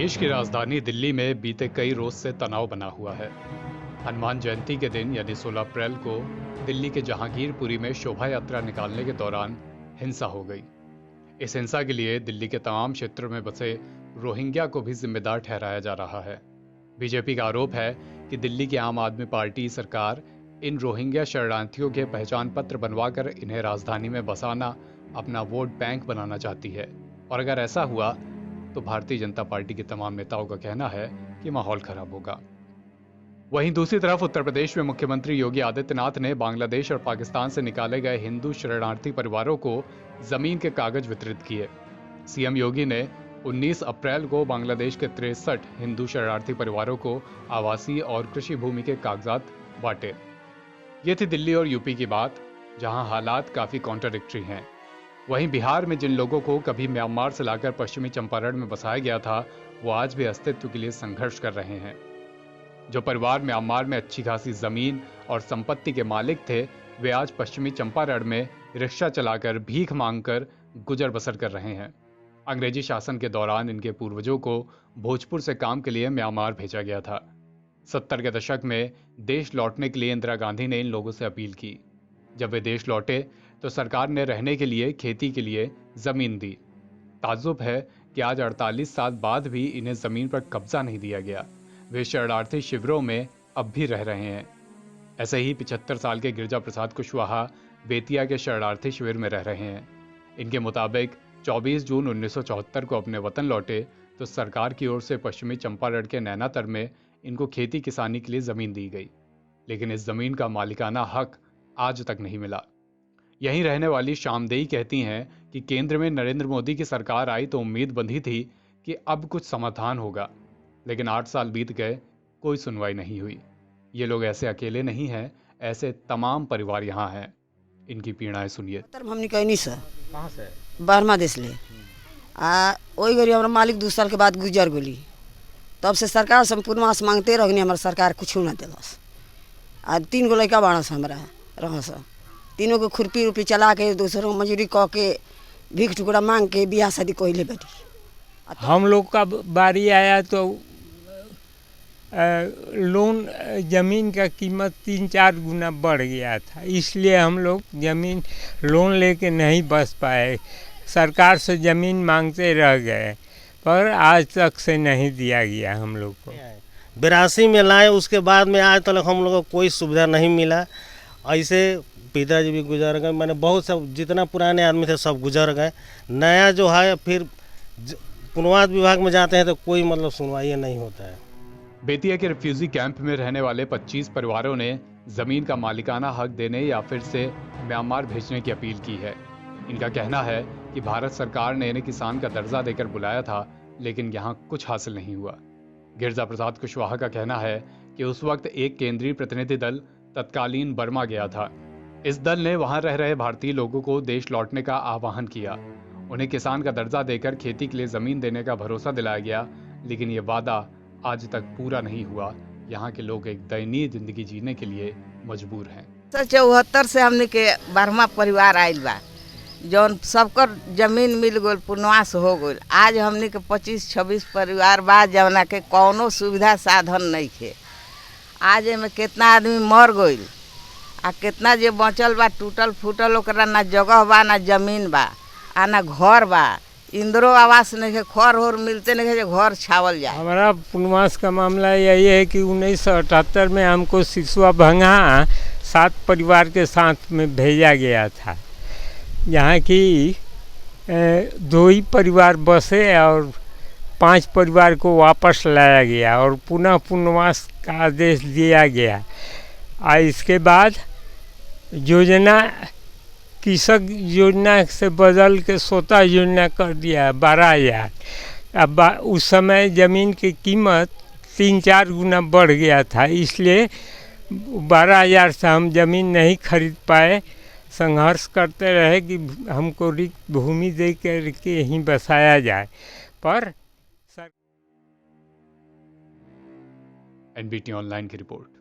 प्रदेश की राजधानी दिल्ली में बीते कई रोज से तनाव बना हुआ है। हनुमान जयंती के दिन यानी 16 अप्रैल को दिल्ली के जहांगीरपुरी में शोभा यात्रा निकालने के दौरान हिंसा हो गई। इस हिंसा के लिए दिल्ली के तमाम क्षेत्रों में बसे रोहिंग्या को भी जिम्मेदार ठहराया जा रहा है। बीजेपी का आरोप है कि दिल्ली की आम आदमी पार्टी सरकार इन रोहिंग्या शरणार्थियों के पहचान पत्र बनवाकर इन्हें राजधानी में बसाना अपना वोट बैंक बनाना चाहती है, और अगर ऐसा हुआ तो भारतीय जनता पार्टी के तमाम नेताओं का कहना है कि माहौल खराब होगा। वहीं दूसरी तरफ उत्तर प्रदेश में मुख्यमंत्री योगी आदित्यनाथ ने बांग्लादेश और पाकिस्तान से निकाले गए हिंदू शरणार्थी परिवारों को जमीन के कागज वितरित किए। सीएम योगी ने 19 अप्रैल को बांग्लादेश के 63 हिंदू शरणार्थी परिवारों को आवासीय और कृषि भूमि के कागजात बांटे। ये थी दिल्ली और यूपी की बात, जहां हालात काफी कॉन्ट्राडिक्टरी हैं। वहीं बिहार में जिन लोगों को कभी म्यांमार से लाकर पश्चिमी चंपारण में बसाया गया था, वो आज भी अस्तित्व के लिए संघर्ष कर रहे हैं। जो परिवार म्यांमार में अच्छी खासी जमीन और संपत्ति के मालिक थे, वे आज पश्चिमी चंपारण में रिक्शा चलाकर भीख मांगकर गुजर बसर कर रहे हैं। अंग्रेजी शासन के दौरान इनके पूर्वजों को भोजपुर से काम के लिए म्यांमार भेजा गया था। 70 के दशक में देश लौटने के लिए इंदिरा गांधी ने इन लोगों से अपील की। जब वे देश लौटे तो सरकार ने रहने के लिए, खेती के लिए जमीन दी। ताज्जुब है कि आज 48 साल बाद भी इन्हें जमीन पर कब्जा नहीं दिया गया। वे शरणार्थी शिविरों में अब भी रह रहे हैं। ऐसे ही 75 साल के गिरजा प्रसाद कुशवाहा बेतिया के शरणार्थी शिविर में रह रहे हैं। इनके मुताबिक 24 जून 1974 को अपने वतन लौटे तो सरकार की ओर से पश्चिमी चंपारण के नैनातर में इनको खेती किसानी के लिए जमीन दी गई, लेकिन इस जमीन का मालिकाना हक आज तक नहीं मिला। यहीं रहने वाली श्यामदेई कहती हैं कि केंद्र में नरेंद्र मोदी की सरकार आई तो उम्मीद बंधी थी कि अब कुछ समाधान होगा, लेकिन 8 साल बीत गए, कोई सुनवाई नहीं हुई। ये लोग ऐसे अकेले नहीं हैं, ऐसे तमाम परिवार यहाँ हैं। इनकी पीड़ाएं सुनिए। हमने कहीं नहीं सर, कहाँ से? बर्मा देश ले वही गरी हमारा मालिक 2 साल के बाद गुजर गली। तब से सरकार संपूर्ण मास मांगते रहनी, हमारा सरकार कुछ ना दिलस। आज 3 गो लड़का बाड़स हमारा रहस, तीनों को खुरपी उरपी चला के दूसरों को मजूरी कह के भीख टुकड़ा मांग के बियाह शादी कोई बैठी। हम लोग का बारी आया तो लोन ज़मीन का कीमत 3-4 गुना बढ़ गया था, इसलिए हम लोग ज़मीन लोन लेके नहीं बस पाए। सरकार से ज़मीन मांगते रह गए, पर आज तक से नहीं दिया गया हम लोग को। 82 में लाए, उसके बाद में आज तक हम लोगों को कोई सुविधा नहीं मिला। ऐसे पिताजी भी गुजर गए, मैंने बहुत सब जितना पुराने आदमी थे सब गुजर गए। नया जो है फिर पुनर्वास विभाग में जाते हैं तो कोई मतलब सुनवाई नहीं होता है। बेतिया के रिफ्यूजी कैंप में रहने वाले 25 परिवारों ने जमीन का मालिकाना हक देने या फिर से म्यांमार भेजने की अपील की है। इनका कहना है कि भारत सरकार ने इन्हें किसान का दर्जा देकर बुलाया था, लेकिन यहाँ कुछ हासिल नहीं हुआ। गिरजा प्रसाद कुशवाहा का कहना है कि उस वक्त एक केंद्रीय प्रतिनिधि दल तत्कालीन बर्मा गया था। इस दल ने वहां रह रहे भारतीय लोगों को देश लौटने का आह्वान किया। उन्हें किसान का दर्जा देकर खेती के लिए जमीन देने का भरोसा दिलाया गया, लेकिन ये वादा आज तक पूरा नहीं हुआ। यहाँ के लोग एक दयनीय जिंदगी जीने के लिए मजबूर हैं। 74 से हमने के बर्मा परिवार आयल बा, जौन सबकर जमीन मिल गई, पुनर्वास हो गई। आज हमने के 25-26 परिवार बा जौना के कौनो सुविधा साधन नहीं है। आज में कितना आदमी मर गई आ कितना जे बचल बा टूटल फूटल, ओकरा ना जगह बा, ना जमीन बा, आ ना घर बा। इंदिरो आवास नहीं है, खर होर मिलते नहीं है, घर छावल जाए। हमारा पुनर्वास का मामला यही है कि 1978 में हमको सिसुआ भंगा 7 परिवार के साथ में भेजा गया था। यहाँ की 2 ही परिवार बसे और 5 परिवार को वापस लाया गया और पुनः पुनर्वास का आदेश दिया गया। इसके बाद योजना कृषक योजना से बदल के स्वतः योजना कर दिया 12,000। अब उस समय ज़मीन की कीमत 3-4 गुना बढ़ गया था, इसलिए 12,000 से हम ज़मीन नहीं खरीद पाए। संघर्ष करते रहे कि हमको रिक्त भूमि दे करके यहीं बसाया जाए, पर एनबीटी ऑनलाइन की रिपोर्ट।